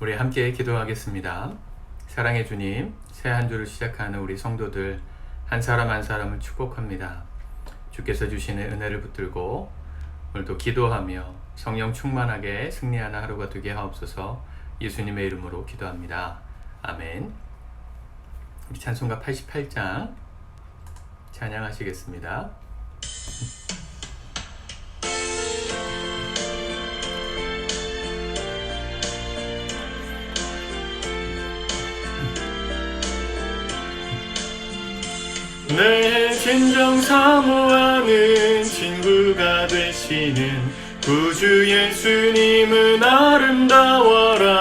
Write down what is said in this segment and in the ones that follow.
우리 함께 기도하겠습니다. 사랑의 주님, 새 한 주를 시작하는 우리 성도들 한 사람 한 사람을 축복합니다. 주께서 주시는 은혜를 붙들고 오늘도 기도하며 성령 충만하게 승리하는 하루가 되게 하옵소서. 예수님의 이름으로 기도합니다. 아멘. 우리 찬송가 88장 찬양하시겠습니다. 내 진정 사모하는 친구가 되시는 구주 예수님은 아름다워라.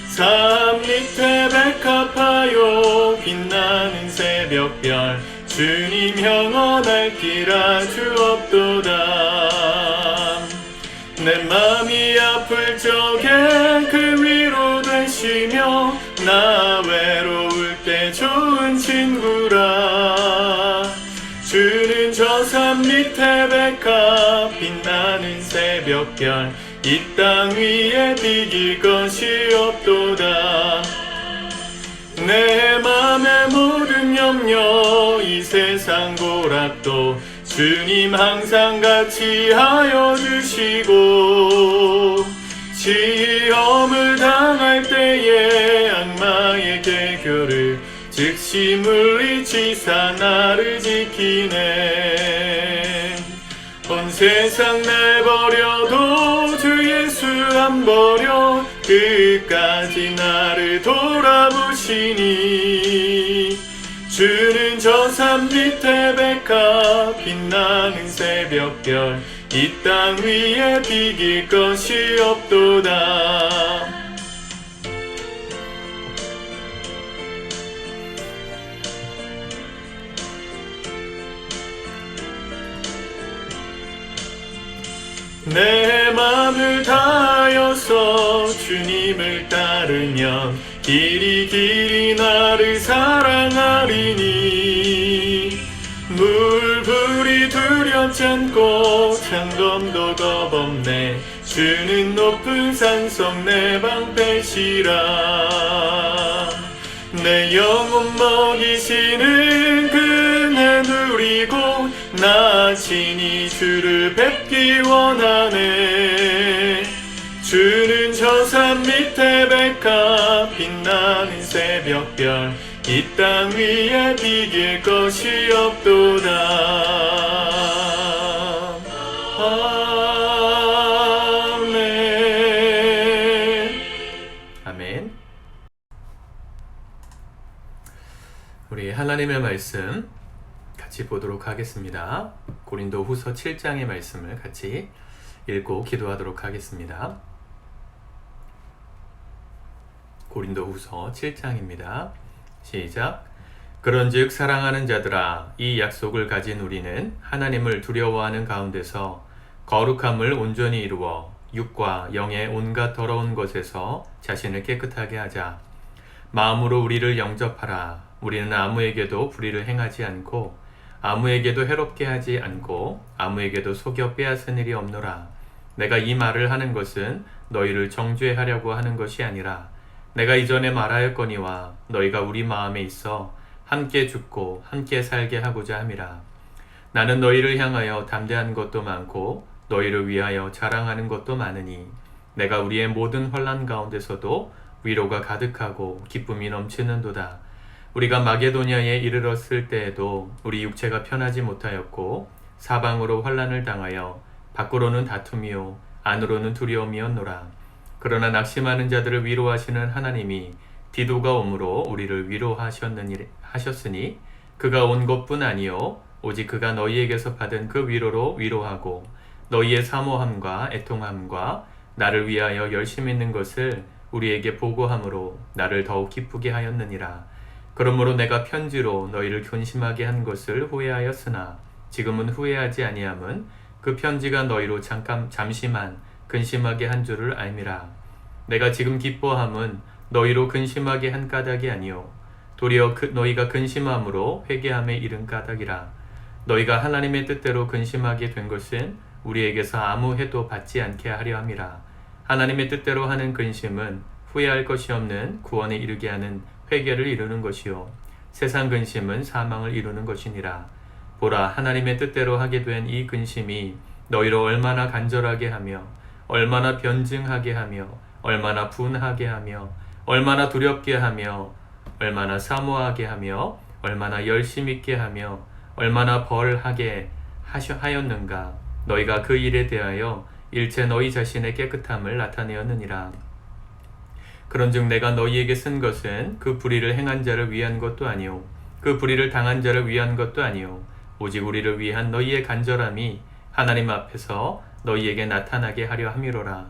삶 밑에 백합하여 빛나는 새벽별 주님 영원할 길 아주 없도다. 내 맘이 아플 적에 그 위로 되시며 나 외로울 때 좋은 친구라. 주는 저 산 밑에 백합 빛나는 새벽별 이 땅 위에 비길 것이 없도다. 내 맘의 모든 염려 이 세상 고락도 주님 항상 같이 하여 주시고 시험을 당할 때에 악마의 개교를 즉시 물리치사 나를 지키네. 온 세상 내버려도 주 예수 안 버려 끝까지 나를 돌아보시니. 주는 저 산 밑에 백합 빛나는 새벽별 이 땅 위에 비길 것이 없도다. 내 맘을 다하여서 주님을 따르면 길이 길이 나를 사랑하리니. 물불이 두렵지 않고 창검도 겁없네. 주는 높은 산성 내 방패시라. 내 영혼 먹이시는 그네 누리고 나 친히 주를 뵙기 원하네. 주는 저 산 밑에 백합 빛나는 새벽별 이 땅 위에 비길 것이 없도다. 아멘. 아멘. 우리 하나님의 말씀 같이 보도록 하겠습니다. 고린도 후서 7장의 말씀을 같이 읽고 기도하도록 하겠습니다. 고린도 후서 7장입니다. 시작. 그런즉 사랑하는 자들아, 이 약속을 가진 우리는 하나님을 두려워하는 가운데서 거룩함을 온전히 이루어 육과 영의 온갖 더러운 것에서 자신을 깨끗하게 하자. 마음으로 우리를 영접하라. 우리는 아무에게도 불의를 행하지 않고 아무에게도 해롭게 하지 않고 아무에게도 속여 빼앗은 일이 없노라. 내가 이 말을 하는 것은 너희를 정죄하려고 하는 것이 아니라 내가 이전에 말하였거니와 너희가 우리 마음에 있어 함께 죽고 함께 살게 하고자 함이라. 나는 너희를 향하여 담대한 것도 많고 너희를 위하여 자랑하는 것도 많으니 내가 우리의 모든 환난 가운데서도 위로가 가득하고 기쁨이 넘치는도다. 우리가 마게도냐에 이르렀을 때에도 우리 육체가 편하지 못하였고 사방으로 환난을 당하여 밖으로는 다툼이요 안으로는 두려움이었노라. 그러나 낙심하는 자들을 위로하시는 하나님이 디도가 오므로 우리를 위로하셨으니 그가 온 것뿐 아니요 오직 그가 너희에게서 받은 그 위로로 위로하고 너희의 사모함과 애통함과 나를 위하여 열심 있는 것을 우리에게 보고함으로 나를 더욱 기쁘게 하였느니라. 그러므로 내가 편지로 너희를 근심하게 한 것을 후회하였으나 지금은 후회하지 아니함은 그 편지가 너희로 잠시만 근심하게 한 줄을 알미라. 내가 지금 기뻐함은 너희로 근심하게 한 까닭이 아니요 도리어 너희가 근심함으로 회개함에 이른 까닭이라. 너희가 하나님의 뜻대로 근심하게 된 것은 우리에게서 아무 해도 받지 않게 하려 함이라. 하나님의 뜻대로 하는 근심은 후회할 것이 없는 구원에 이르게 하는 회개를 이루는 것이요 세상 근심은 사망을 이루는 것이니라. 보라, 하나님의 뜻대로 하게 된 이 근심이 너희로 얼마나 간절하게 하며 얼마나 변증하게 하며 얼마나 분하게 하며 얼마나 두렵게 하며 얼마나 사모하게 하며 얼마나 열심 있게 하며 얼마나 벌하게 하였는가. 너희가 그 일에 대하여 일체 너희 자신의 깨끗함을 나타내었느니라. 그런즉 내가 너희에게 쓴 것은 그 불의를 행한 자를 위한 것도 아니요 그 불의를 당한 자를 위한 것도 아니요 오직 우리를 위한 너희의 간절함이 하나님 앞에서 너희에게 나타나게 하려 함이로라.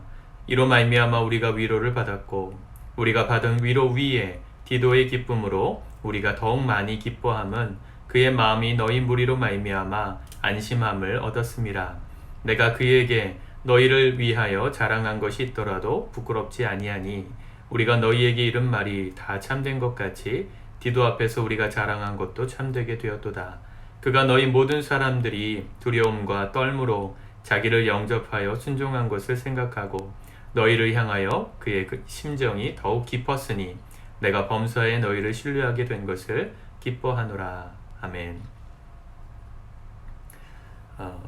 이로 말미암아 우리가 위로를 받았고 우리가 받은 위로 위에 디도의 기쁨으로 우리가 더욱 많이 기뻐함은 그의 마음이 너희 무리로 말미암아 안심함을 얻었음이라. 내가 그에게 너희를 위하여 자랑한 것이 있더라도 부끄럽지 아니하니 우리가 너희에게 이른 말이 다 참된 것 같이 디도 앞에서 우리가 자랑한 것도 참되게 되었도다. 그가 너희 모든 사람들이 두려움과 떨므로 자기를 영접하여 순종한 것을 생각하고 너희를 향하여 그의 심정이 더욱 깊었으니 내가 범사에 너희를 신뢰하게 된 것을 기뻐하노라. 아멘.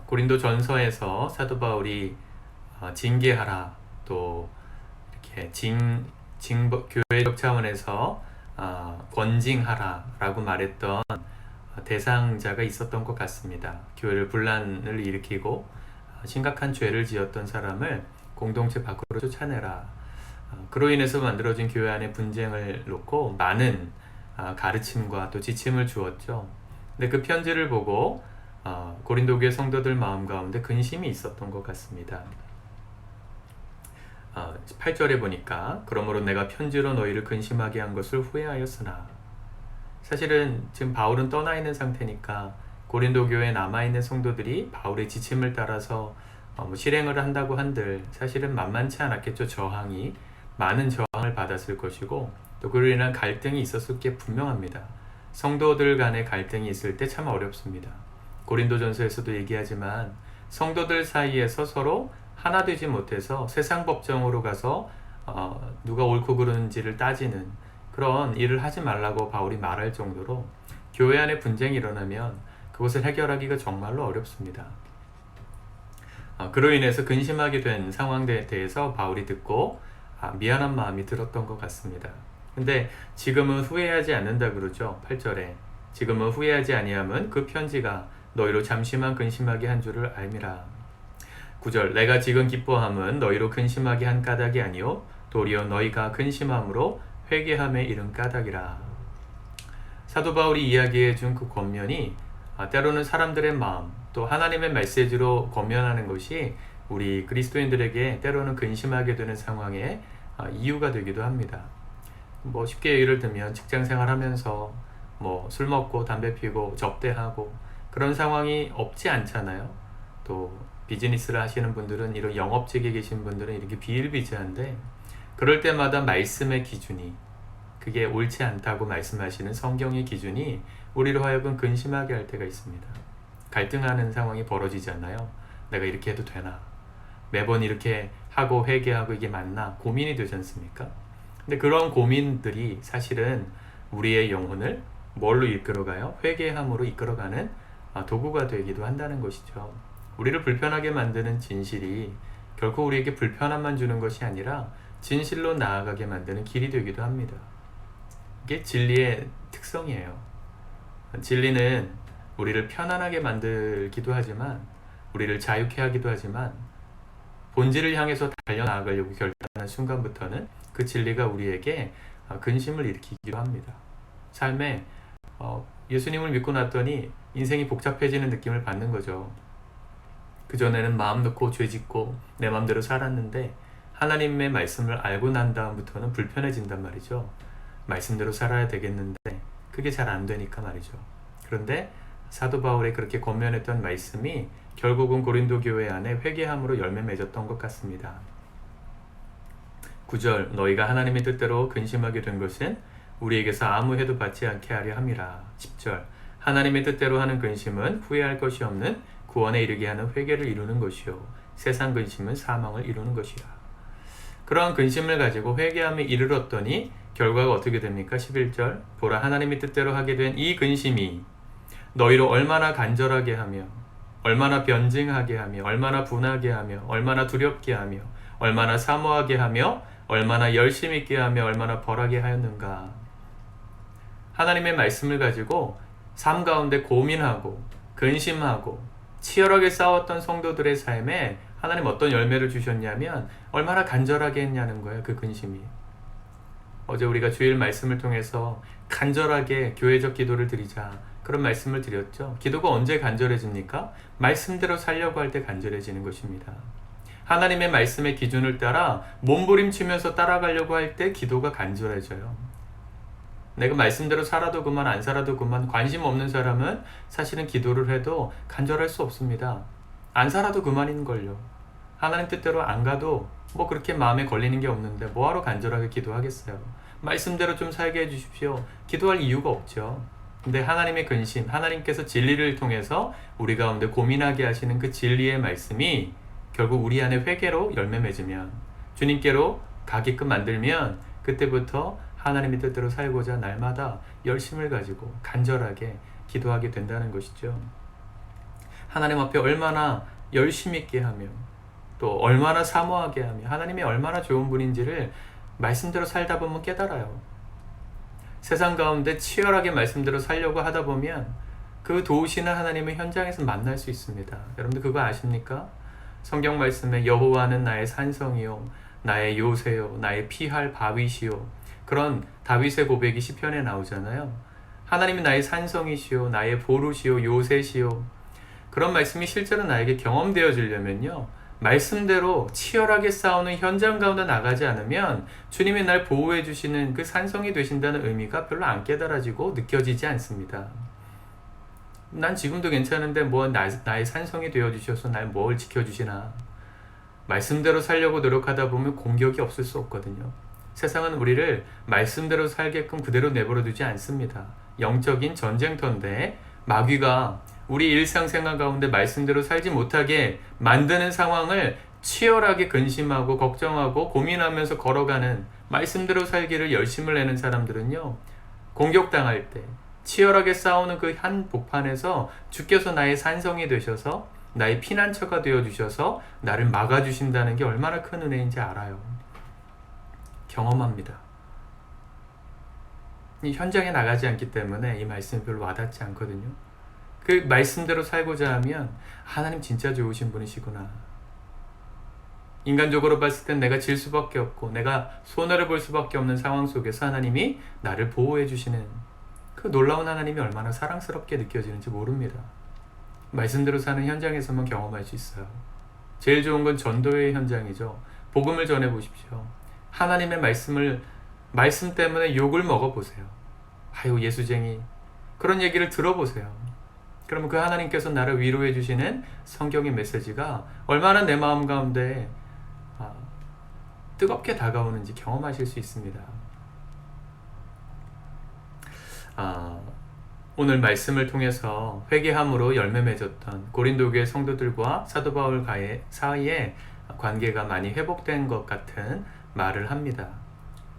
고린도 전서에서 사도 바울이 징계하라, 또 이렇게 교회적 차원에서 권징하라 라고 말했던 대상자가 있었던 것 같습니다. 교회를 분란을 일으키고 심각한 죄를 지었던 사람을 공동체 밖으로 쫓아내라. 그로 인해서 만들어진 교회 안의 분쟁을 놓고 많은 가르침과 또 지침을 주었죠. 근데 그 편지를 보고 고린도 교회 성도들 마음 가운데 근심이 있었던 것 같습니다. 8절에 보니까 그러므로 내가 편지로 너희를 근심하게 한 것을 후회하였으나, 사실은 지금 바울은 떠나 있는 상태니까 고린도 교회에 남아있는 성도들이 바울의 지침을 따라서 실행을 한다고 한들 사실은 만만치 않았겠죠. 많은 저항을 받았을 것이고 또 그로 인한 갈등이 있었을 게 분명합니다. 성도들 간의 갈등이 있을 때 참 어렵습니다. 고린도전서에서도 얘기하지만 성도들 사이에서 서로 하나 되지 못해서 세상 법정으로 가서 누가 옳고 그른지를 따지는 그런 일을 하지 말라고 바울이 말할 정도로 교회 안에 분쟁이 일어나면 그것을 해결하기가 정말로 어렵습니다. 그로 인해서 근심하게 된 상황에 대해서 바울이 듣고 미안한 마음이 들었던 것 같습니다. 근데 지금은 후회하지 않는다 그러죠. 8절에 지금은 후회하지 아니함은 그 편지가 너희로 잠시만 근심하게 한 줄을 알미라. 9절 내가 지금 기뻐함은 너희로 근심하게 한 까닭이 아니요 도리어 너희가 근심함으로 회개함에 이른 까닭이라. 사도 바울이 이야기해 준 그 권면이 때로는 사람들의 마음 또 하나님의 메시지로 권면하는 것이 우리 그리스도인들에게 때로는 근심하게 되는 상황의 이유가 되기도 합니다. 쉽게 예를 들면 직장생활 하면서 술 먹고 담배 피고 접대하고 그런 상황이 없지 않잖아요. 또 비즈니스를 하시는 분들은, 이런 영업직에 계신 분들은 이렇게 비일비재한데 그럴 때마다 말씀의 기준이, 그게 옳지 않다고 말씀하시는 성경의 기준이 우리로 하여금 근심하게 할 때가 있습니다. 갈등하는 상황이 벌어지잖아요. 내가 이렇게 해도 되나? 매번 이렇게 하고 회개하고 이게 맞나? 고민이 되지 않습니까? 근데 그런 고민들이 사실은 우리의 영혼을 뭘로 이끌어가요? 회개함으로 이끌어가는 도구가 되기도 한다는 것이죠. 우리를 불편하게 만드는 진실이 결코 우리에게 불편함만 주는 것이 아니라 진실로 나아가게 만드는 길이 되기도 합니다. 이게 진리의 특성이에요. 진리는 우리를 편안하게 만들기도 하지만, 우리를 자유케 하기도 하지만, 본질을 향해서 달려나가려고 결단한 순간부터는 그 진리가 우리에게 근심을 일으키기도 합니다. 삶에 예수님을 믿고 났더니 인생이 복잡해지는 느낌을 받는 거죠. 그전에는 마음 놓고 죄 짓고 내 마음대로 살았는데 하나님의 말씀을 알고 난 다음부터는 불편해진단 말이죠. 말씀대로 살아야 되겠는데 그게 잘 안 되니까 말이죠. 그런데 사도 바울의 그렇게 권면했던 말씀이 결국은 고린도 교회 안에 회개함으로 열매 맺었던 것 같습니다. 9절 너희가 하나님의 뜻대로 근심하게 된 것은 우리에게서 아무 해도 받지 않게 하려 함이라. 10절 하나님의 뜻대로 하는 근심은 후회할 것이 없는 구원에 이르게 하는 회개를 이루는 것이요 세상 근심은 사망을 이루는 것이라. 그러한 근심을 가지고 회개함에 이르렀더니 결과가 어떻게 됩니까? 11절 보라 하나님의 뜻대로 하게 된 이 근심이 너희로 얼마나 간절하게 하며 얼마나 변증하게 하며 얼마나 분하게 하며 얼마나 두렵게 하며 얼마나 사모하게 하며 얼마나 열심 있게 하며 얼마나 벌하게 하였는가. 하나님의 말씀을 가지고 삶 가운데 고민하고 근심하고 치열하게 싸웠던 성도들의 삶에 하나님 어떤 열매를 주셨냐면 얼마나 간절하게 했냐는 거예요. 그 근심이. 어제 우리가 주일 말씀을 통해서 간절하게 교회적 기도를 드리자 그런 말씀을 드렸죠. 기도가 언제 간절해집니까? 말씀대로 살려고 할 때 간절해지는 것입니다. 하나님의 말씀의 기준을 따라 몸부림치면서 따라가려고 할 때 기도가 간절해져요. 내가 말씀대로 살아도 그만 안 살아도 그만 관심 없는 사람은 사실은 기도를 해도 간절할 수 없습니다. 안 살아도 그만인걸요. 하나님 뜻대로 안 가도 뭐 그렇게 마음에 걸리는 게 없는데 뭐하러 간절하게 기도하겠어요. 말씀대로 좀 살게 해주십시오. 기도할 이유가 없죠. 근데 하나님의 근심, 하나님께서 진리를 통해서 우리 가운데 고민하게 하시는 그 진리의 말씀이 결국 우리 안에 회개로 열매 맺으면 주님께로 가게끔 만들면 그때부터 하나님의 뜻대로 살고자 날마다 열심을 가지고 간절하게 기도하게 된다는 것이죠. 하나님 앞에 얼마나 열심 있게 하며 또 얼마나 사모하게 하며 하나님이 얼마나 좋은 분인지를 말씀대로 살다 보면 깨달아요. 세상 가운데 치열하게 말씀대로 살려고 하다 보면 그 도우시는 하나님의 현장에서 만날 수 있습니다. 여러분들 그거 아십니까? 성경 말씀에 여호와는 나의 산성이요 나의 요새요 나의 피할 바위시요 그런 다윗의 고백이 시편에 나오잖아요. 하나님이 나의 산성이시요 나의 보루시요 요새시요 그런 말씀이 실제로 나에게 경험되어지려면요 말씀대로 치열하게 싸우는 현장 가운데 나가지 않으면 주님이 날 보호해 주시는 그 산성이 되신다는 의미가 별로 안 깨달아지고 느껴지지 않습니다. 난 지금도 괜찮은데 뭐 나의 산성이 되어주셔서 날 뭘 지켜주시나. 말씀대로 살려고 노력하다 보면 공격이 없을 수 없거든요. 세상은 우리를 말씀대로 살게끔 그대로 내버려 두지 않습니다. 영적인 전쟁터인데 마귀가 우리 일상생활 가운데 말씀대로 살지 못하게 만드는 상황을 치열하게 근심하고 걱정하고 고민하면서 걸어가는 말씀대로 살기를 열심을 내는 사람들은요 공격당할 때 치열하게 싸우는 그 한 복판에서 주께서 나의 산성이 되셔서 나의 피난처가 되어주셔서 나를 막아주신다는 게 얼마나 큰 은혜인지 알아요. 경험합니다. 이 현장에 나가지 않기 때문에 이 말씀이 별로 와닿지 않거든요. 그 말씀대로 살고자 하면 하나님 진짜 좋으신 분이시구나. 인간적으로 봤을 땐 내가 질 수밖에 없고 내가 손해를 볼 수밖에 없는 상황 속에서 하나님이 나를 보호해 주시는 그 놀라운 하나님이 얼마나 사랑스럽게 느껴지는지 모릅니다. 말씀대로 사는 현장에서만 경험할 수 있어요. 제일 좋은 건 전도의 현장이죠. 복음을 전해 보십시오. 하나님의 말씀 때문에 욕을 먹어보세요. 아유 예수쟁이 그런 얘기를 들어보세요. 그러면 그 하나님께서 나를 위로해 주시는 성경의 메시지가 얼마나 내 마음 가운데 뜨겁게 다가오는지 경험하실 수 있습니다. 오늘 말씀을 통해서 회개함으로 열매 맺었던 고린도 교회 성도들과 사도 바울 사이에 관계가 많이 회복된 것 같은 말을 합니다.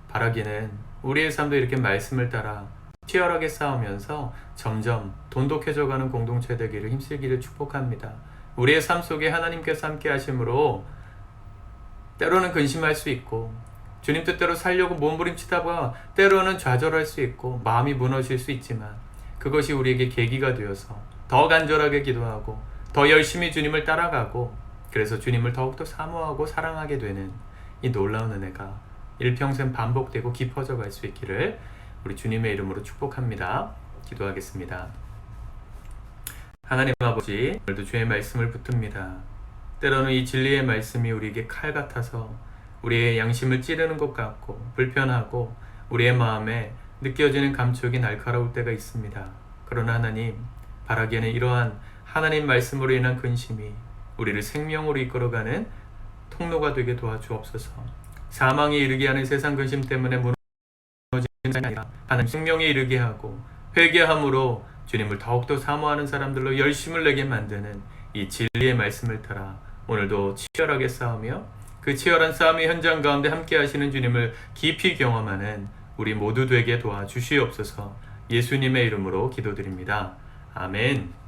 바라기는 우리의 삶도 이렇게 말씀을 따라 치열하게 싸우면서 점점 돈독해져가는 공동체 되기를 힘쓰기를 축복합니다. 우리의 삶 속에 하나님께서 함께 하심으로 때로는 근심할 수 있고 주님 뜻대로 살려고 몸부림치다가 때로는 좌절할 수 있고 마음이 무너질 수 있지만 그것이 우리에게 계기가 되어서 더 간절하게 기도하고 더 열심히 주님을 따라가고 그래서 주님을 더욱더 사모하고 사랑하게 되는 이 놀라운 은혜가 일평생 반복되고 깊어져 갈 수 있기를 우리 주님의 이름으로 축복합니다. 기도하겠습니다. 하나님 아버지, 오늘도 주의 말씀을 붙듭니다. 때로는 이 진리의 말씀이 우리에게 칼 같아서 우리의 양심을 찌르는 것 같고 불편하고 우리의 마음에 느껴지는 감촉이 날카로울 때가 있습니다. 그러나 하나님, 바라기에는 이러한 하나님 말씀으로 인한 근심이 우리를 생명으로 이끌어가는 통로가 되게 도와주옵소서. 사망에 이르게 하는 세상 근심 때문에 무너지는 것이 아니라 하나님 생명에 이르게 하고 회개함으로 주님을 더욱더 사모하는 사람들로 열심을 내게 만드는 이 진리의 말씀을 따라 오늘도 치열하게 싸우며 그 치열한 싸움의 현장 가운데 함께 하시는 주님을 깊이 경험하는 우리 모두 되게 도와주시옵소서. 예수님의 이름으로 기도드립니다. 아멘.